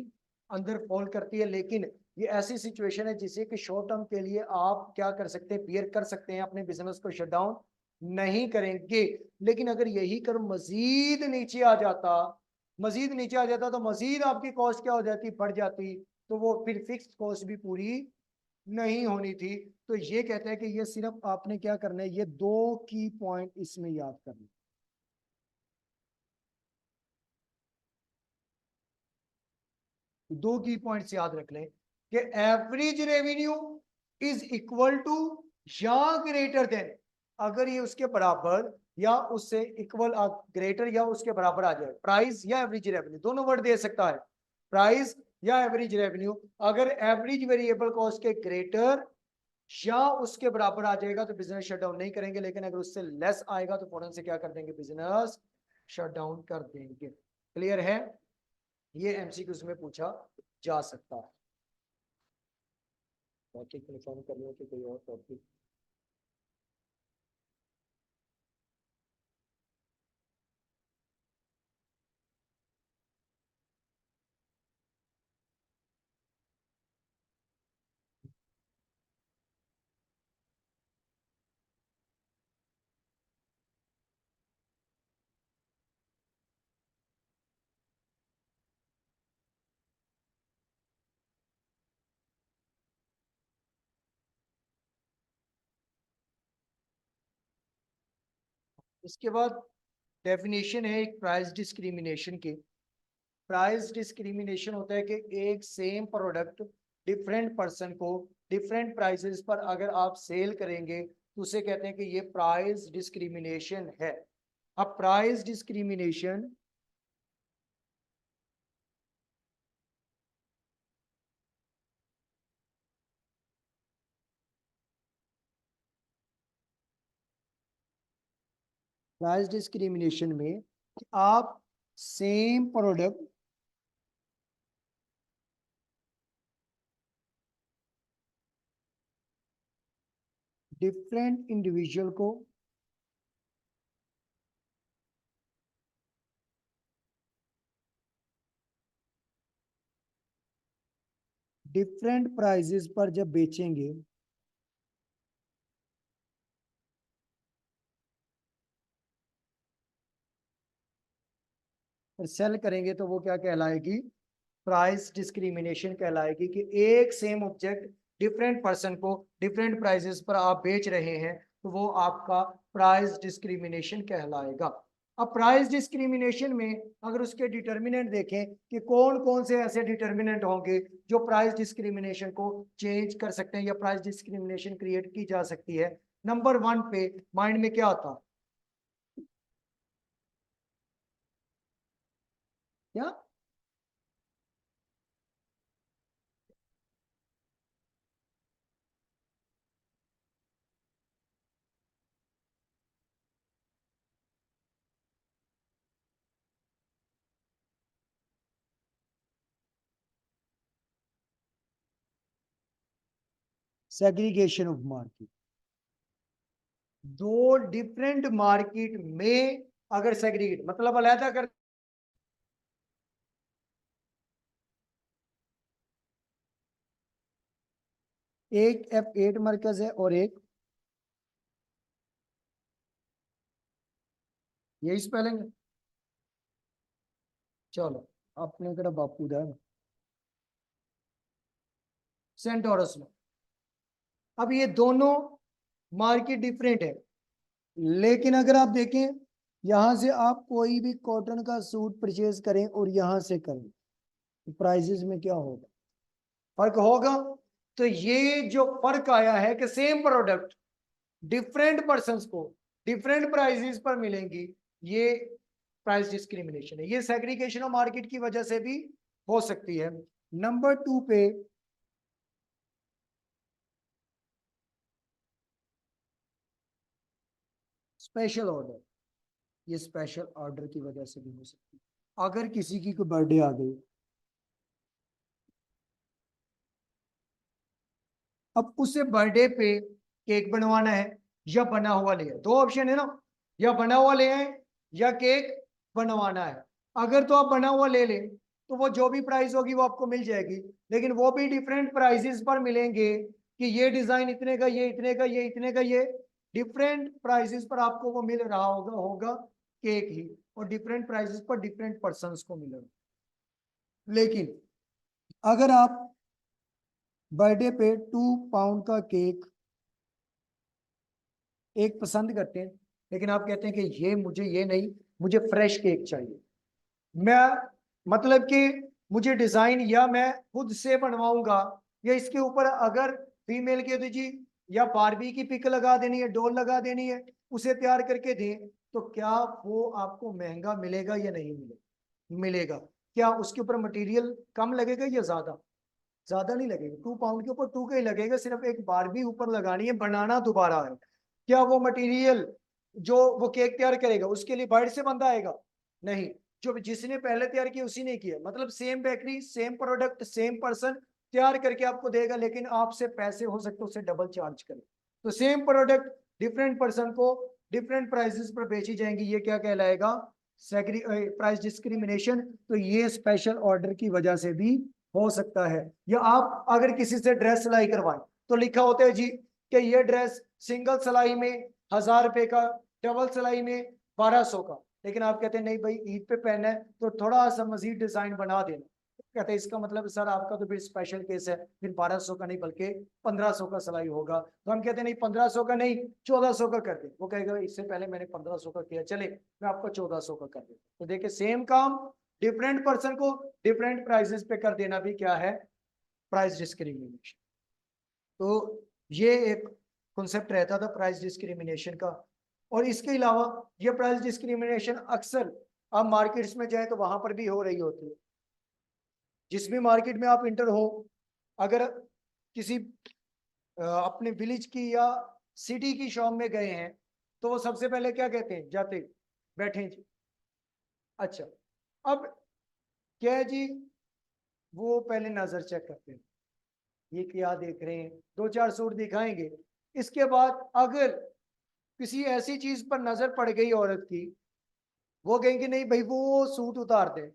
अंदर फॉल करती है। लेकिन ये ऐसी सिचुएशन है जिसे कि शॉर्ट टर्म के लिए आप क्या कर सकते हैं, बियर कर सकते हैं, अपने बिजनेस को शट डाउन नहीं करेंगे। लेकिन अगर यही कर मजीद नीचे आ जाता, मजीद नीचे आ जाता तो मजीद आपकी कॉस्ट क्या हो जाती, बढ़ जाती, तो वो फिर फिक्स्ड कॉस्ट भी पूरी नहीं होनी थी। तो ये कहते हैं कि ये सिर्फ आपने क्या करना है, ये दो की पॉइंट इसमें याद करना। दो की पॉइंट्स याद रख लें कि average revenue is equal to या ग्रेटर देन, अगर ये उसके बराबर या उससे इक्वल, ग्रेटर या उसके बराबर आ जाए, प्राइस या एवरेज रेवेन्यू, दोनों वर्ड दे सकता है, प्राइस या एवरेज रेवेन्यू। अगर एवरेज वेरिएबल कॉस्ट के ग्रेटर या उसके बराबर आ जाएगा तो बिजनेस शट डाउन नहीं करेंगे, लेकिन अगर उससे लेस आएगा तो फौरन से क्या कर देंगे, बिजनेस शट डाउन कर देंगे। क्लियर है? ये एमसीक्यूज में पूछा जा सकता है। टॉपिक कंफर्म कर लो कि कोई और टॉपिक। इसके बाद डेफिनेशन है एक प्राइस डिस्क्रिमिनेशन की। प्राइस डिस्क्रिमिनेशन होता है कि एक सेम प्रोडक्ट डिफरेंट पर्सन को डिफरेंट प्राइसेस पर अगर आप सेल करेंगे तो उसे कहते हैं कि ये प्राइस डिस्क्रिमिनेशन है। अब प्राइस डिस्क्रिमिनेशन प्राइस डिस्क्रिमिनेशन में आप सेम प्रोडक्ट डिफरेंट इंडिविजुअल को डिफरेंट प्राइसेस पर जब बेचेंगे और सेल करेंगे तो वो क्या कहलाएगी, प्राइस डिस्क्रिमिनेशन कहलाएगी। कि एक सेम ऑब्जेक्ट डिफरेंट पर्सन को डिफरेंट प्राइसेस पर आप बेच रहे हैं तो वो आपका प्राइस डिस्क्रिमिनेशन कहलाएगा। अब प्राइस डिस्क्रिमिनेशन में अगर उसके डिटर्मिनेंट देखें कि कौन कौन से ऐसे डिटर्मिनेंट होंगे जो प्राइस डिस्क्रिमिनेशन को चेंज कर सकते हैं या प्राइस डिस्क्रिमिनेशन क्रिएट की जा सकती है। नंबर 1 पे माइंड में क्या आता है, क्या? Segregation of market. दो डिफरेंट मार्केट में अगर सेग्रीगेट मतलब अलहदा कर, एक F8 मरकज है और एक, यही स्पेलिंग है। चलो अपने कड़ा बापू दा सेंटोरस में। अब ये दोनों मार्केट डिफरेंट है, लेकिन अगर आप देखें यहां से आप कोई भी कॉटन का सूट परचेज करें और यहां से करें तो प्राइसेस में क्या होगा, फर्क होगा। तो ये जो फर्क आया है कि सेम प्रोडक्ट डिफरेंट पर्संस को डिफरेंट प्राइसेस पर मिलेंगी, ये प्राइस डिस्क्रिमिनेशन है। ये सेग्रीगेशन ऑफ मार्केट की वजह से भी हो सकती है। नंबर 2 पे स्पेशल ऑर्डर, ये स्पेशल ऑर्डर की वजह से भी हो सकती है। अगर किसी की कोई बर्थडे आ गई, अब उसे बर्थडे पे केक बनवाना है या बना हुआ ले आए, दो ऑप्शन है ना, या बना हुआ ले आए या केक बनवाना है। अगर तो आप बना हुआ ले लें तो वो जो भी प्राइस होगी वो आपको मिल जाएगी, लेकिन वो भी डिफरेंट प्राइसेस पर मिलेंगे कि ये डिजाइन इतने का, ये इतने का, ये इतने का, ये डिफरेंट प्राइसेस पर आपको वो मिल रहा होगा होगा केक ही, और डिफरेंट प्राइसेस पर डिफरेंट पर्संस को मिलेगा। लेकिन अगर आप बर्थडे पे 2 पाउंड का केक एक पसंद करते हैं, लेकिन आप कहते हैं कि ये मुझे ये नहीं, मुझे फ्रेश केक चाहिए, मैं मतलब कि मुझे डिजाइन या मैं खुद से बनवाऊंगा, या इसके ऊपर अगर फीमेल के तो जी या बारबी की पिक लगा देनी है, डॉल लगा देनी है, उसे तैयार करके दें, तो क्या वो आपको महंगा मिलेगा या नहीं मिलेगा? मिलेगा। क्या उसके ऊपर मटेरियल कम लगेगा या ज्यादा? ज्यादा नहीं लगेगा, 2 पाउंड के ऊपर 2 का ही लगेगा, सिर्फ एक बारबी ऊपर लगानी है, बनाना दोबारा है। क्या वो मटेरियल जो वो केक तैयार करेगा उसके लिए बाहर से बंदा आएगा? नहीं, जो जिसने पहले तैयार किया उसी ने किया, मतलब same bakery, same product, same person तैयार करके आपको देगा, लेकिन आपसे पैसे हो सकते उसे डबल चार्ज करे। तो सेम प्रोडक्ट डिफरेंट पर्सन को डिफरेंट प्राइसेस पर बेची जाएंगी, ये क्या कहलाएगा? Price discrimination. तो ये स्पेशल ऑर्डर की वजह से भी हो सकता है। या आप अगर किसी से ड्रेस सिलाई करवाएं तो लिखा होता है जी कि ये ड्रेस सिंगल सिलाई में 1000 रुपए का, डबल सिलाई में 1200 का, लेकिन आप कहते हैं नहीं भाई ईद पे पहना है तो थोड़ा सा मजीद डिजाइन बना देना, कहते हैं इसका मतलब सर आपका तो फिर स्पेशल केस है, फिर 1200 का नहीं बल्कि 1500 का सिलाई होगा। तो हम कहते हैं नहीं 1500 का नहीं 1400 का कर दे, वो कहेगा इससे पहले मैंने 1500 का किया, चले मैं आपको 1400 का कर देता। तो देखिए सेम काम डिफरेंट पर्सन को डिफरेंट प्राइसेस पे कर देना भी क्या है? Price discrimination. तो ये एक कॉन्सेप्ट रहता था प्राइस डिस्क्रिमिनेशन का। और इसके अलावा ये प्राइस डिस्क्रिमिनेशन अक्सर आप मार्केट्स में जाए तो वहां पर भी हो रही होती है। जिस भी मार्केट में आप इंटर हो, अगर किसी अपने विलेज की या सिटी की शॉप में गए हैं तो वो सबसे पहले क्या कहते हैं जाते, बैठे जी। अच्छा, अब क्या है जी, वो पहले नजर चेक करते हैं, ये क्या देख रहे हैं, 2-4 सूट दिखाएंगे। इसके बाद अगर किसी ऐसी चीज पर नजर पड़ गई औरत की, वो कहेंगे नहीं भाई वो सूट उतार दे,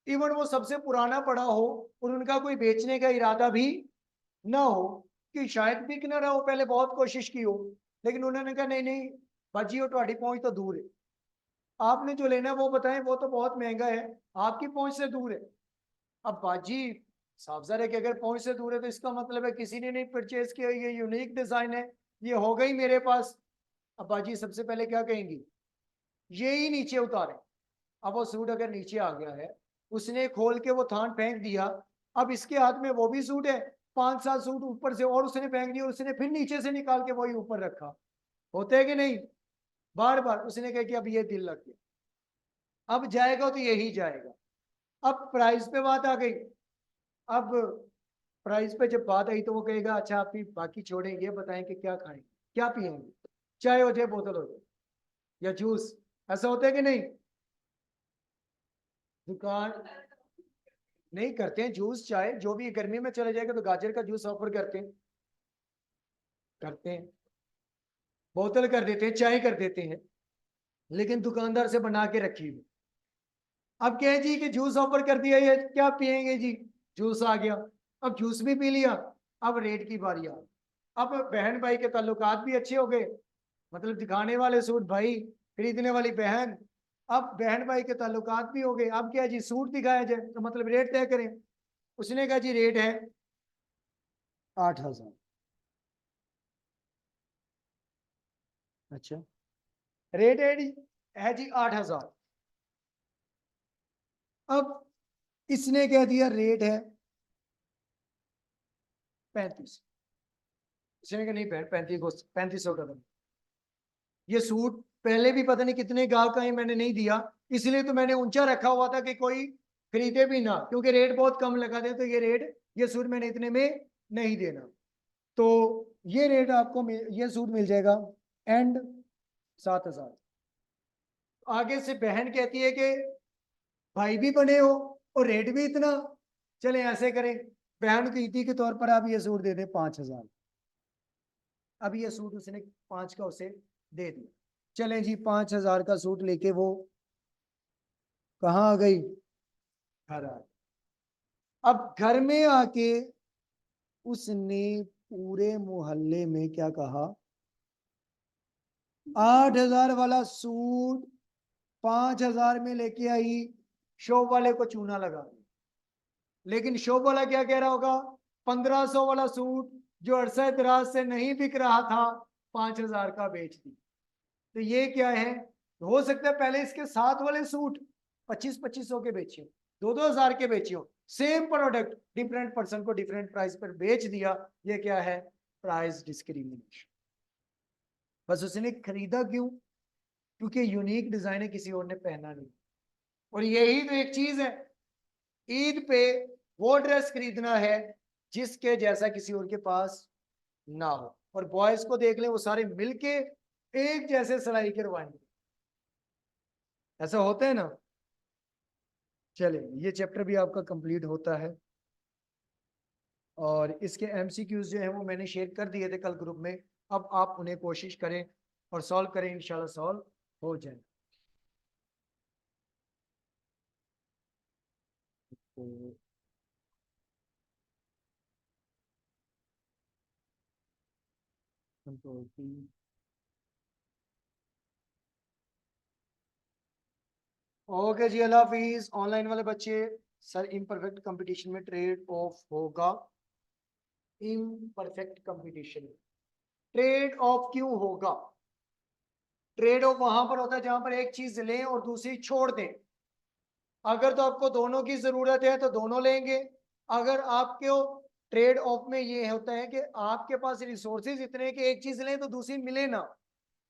इवन वो सबसे पुराना पड़ा हो और उनका कोई बेचने का इरादा भी ना हो, कि शायद बिक ना रहा हो, पहले बहुत कोशिश की हो, लेकिन उन्होंने कहा नहीं नहीं बाजी वो तुम्हारी पहुंच तो दूर है, आपने जो लेना है वो बताएं, वो तो बहुत महंगा है, आपकी पहुंच से दूर है। अब बाजी साफ ज़ाहिर है कि अगर पहुंच से दूर है तो इसका मतलब है किसी ने नहीं परचेज किया, ये यूनिक डिजाइन है, ये हो गई मेरे पास। अब बाजी सबसे पहले क्या कहेंगी, ये ही नीचे उतारे। अब वो सूट अगर नीचे आ गया है, उसने खोल के वो थान फेंक दिया, अब इसके हाथ में वो भी सूट है, 5-7 सूट ऊपर से और उसने फेंक दिया, उसने फिर नीचे से निकाल के वही ऊपर रखा, होते है कि नहीं? बार बार उसने कहा कि अब ये दिल लग गया, अब जाएगा तो यही जाएगा। अब प्राइस पे बात आ गई, अब प्राइस पे जब बात आई तो वो कहेगा अच्छा आप ही बाकी छोड़ें, ये बताएं कि क्या खाएंगे, क्या पिएंगे, चाय हो जाए, बोतल हो जाए या जूस, ऐसा होता है कि नहीं? दुकान नहीं करते हैं जूस चाय, जो भी गर्मी में चले जाएगा तो गाजर का जूस ऑफर करते हैं, करते हैं, बोतल कर देते हैं, चाय कर देते हैं, लेकिन दुकानदार से बना के रखी हुई। अब क्या है जी कि जूस ऑफर कर दिया, ये क्या पिएंगे जी, जूस आ गया, अब जूस भी पी लिया, अब रेट की बारी आ, अब बहन भाई के ताल्लुकात भी अच्छे हो गए, मतलब दिखाने वाले सूट भाई, खरीदने वाली बहन, अब बहन भाई के ताल्लुकात भी हो गए। अब क्या जी सूट दिखाया जाए तो मतलब रेट तय करें, उसने कहा जी रेट है 8,000। अच्छा, रेट है जी 8,000। अब इसने कह दिया रेट है 35, इसने कहा नहीं 3500 का दम, ये सूट पहले भी पता नहीं कितने गाहक आए मैंने नहीं दिया, इसलिए तो मैंने ऊंचा रखा हुआ था कि कोई खरीदे भी ना, क्योंकि रेट बहुत कम लगा दे, तो ये रेट, ये सूट मैंने इतने में नहीं देना। तो ये रेट आपको ये सूट मिल जाएगा एंड 7,000। आगे से बहन कहती है कि भाई भी बने हो और रेट भी इतना, चले ऐसे करें, बहन की इति के तौर पर आप ये सूट दे दे 5,000। अब ये सूट उसने 5 का उसे दे दिया। चले जी 5,000 का सूट लेके वो कहाँ आ गई, घर आ गई। अब घर में आके उसने पूरे मोहल्ले में क्या कहा, 8,000 वाला सूट 5,000 में लेके आई, शॉप वाले को चूना लगा दिया। लेकिन शॉप वाला क्या कह रहा होगा, 1,500 वाला सूट जो अरसा दराज से नहीं बिक रहा था 5,000 का बेच दी। तो ये क्या है, हो सकता है पहले इसके साथ वाले सूट 25-25 के बेचियो, 2-2 हजार के बेचियो, सेम प्रोडक्ट डिफरेंट पर्सन को डिफरेंट प्राइस पर बेच दिया। ये क्या है, प्राइस डिस्क्रिमिनेशन। बस उसने खरीदा क्यों, क्योंकि यूनिक डिजाइन है, किसी और ने पहना नहीं। और यही तो एक चीज है, ईद पे वो ड्रेस खरीदना है जिसके जैसा किसी और के पास ना हो। और बॉयज को देख ले, वो सारे मिलके एक जैसे सिलाई करवाएंगे, ऐसा होता है ना। चलिए ये चैप्टर भी आपका कंप्लीट होता है, और इसके एमसीक्यूज जो है वो मैंने शेयर कर दिए थे कल ग्रुप में। अब आप उन्हें कोशिश करें और सॉल्व करें, इंशाल्लाह सॉल्व हो जाए। तो कंट्रोल P, ओके जी, अल्लाह हाफिज। ऑनलाइन वाले बच्चे, सर इम्परफेक्ट कंपटीशन में ट्रेड ऑफ होगा, इम्परफेक्ट कंपटीशन ट्रेड ऑफ क्यों होगा। ट्रेड ऑफ वहां पर होता है जहां पर एक चीज लें और दूसरी छोड़ दें। अगर तो आपको दोनों की जरूरत है तो दोनों लेंगे। अगर आपके ट्रेड ऑफ में ये होता है कि आपके पास रिसोर्सेज इतने हैं कि एक चीज लें तो दूसरी मिले ना,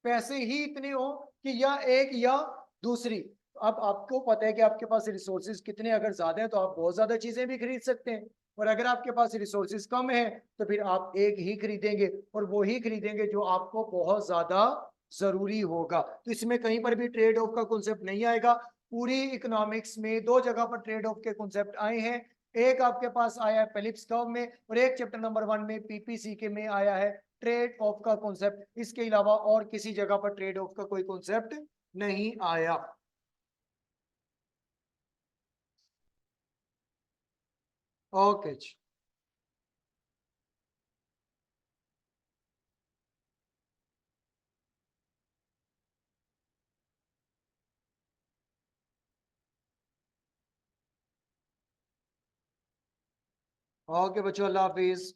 पैसे ही इतने हो कि या एक या दूसरी। अब आपको पता है कि आपके पास रिसोर्सेज कितने, अगर ज्यादा है तो आप बहुत ज्यादा चीजें भी खरीद सकते हैं, और अगर आपके पास रिसोर्सेज कम है तो फिर आप एक ही खरीदेंगे, और वो ही खरीदेंगे जो आपको बहुत ज्यादा जरूरी होगा। तो इसमें कहीं पर भी ट्रेड ऑफ का कॉन्सेप्ट नहीं आएगा। पूरी इकोनॉमिक्स में 2 जगह पर ट्रेड ऑफ के कॉन्सेप्ट आए हैं। एक आपके पास आया है फिलिप्स कर्व में, और एक चैप्टर नंबर 1 में पीपीसी के में आया है ट्रेड ऑफ का कॉन्सेप्ट। इसके अलावा और किसी जगह पर ट्रेड ऑफ का कोई कॉन्सेप्ट नहीं आया। ओके जी। ओके बच्चों, अल्लाह हाफिज।